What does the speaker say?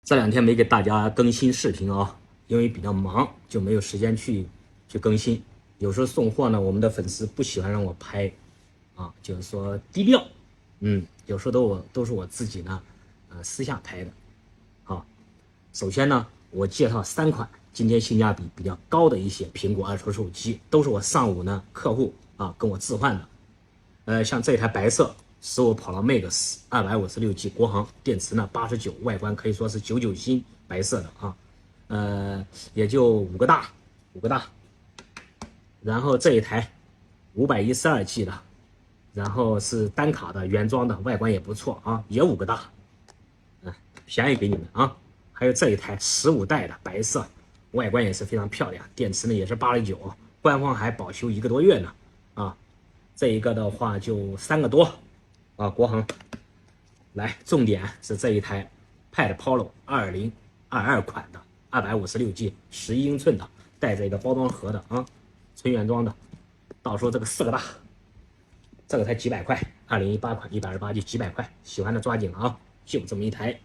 这两天没给大家更新视频啊，因为比较忙，就没有时间去更新。有时候送货呢，我们的粉丝不喜欢让我拍，啊，就是说低调，有时候都是我自己呢，私下拍的。好，首先呢，我介绍3款今天性价比比较高的一些苹果二手手机，都是我上午呢客户啊跟我置换的。像这台白色15 Pro Max 256G 国行，电池呢89，外观可以说是99新，白色的啊，也就5个大。然后这一台512G 的，然后是单卡的原装的，外观也不错啊，也5个大，便宜给你们啊。还有这一台15代的白色，外观也是非常漂亮，电池呢也是89，官方还保修1个多月呢啊。这一个的话就3个多啊，国行。来，重点是这一台 Pad Pro 2022款的256G 11英寸的，带着一个包装盒的啊，纯原装的。到时候这个4个大，这个才几百块，2018款128G 几百块，喜欢的抓紧了啊，就这么一台。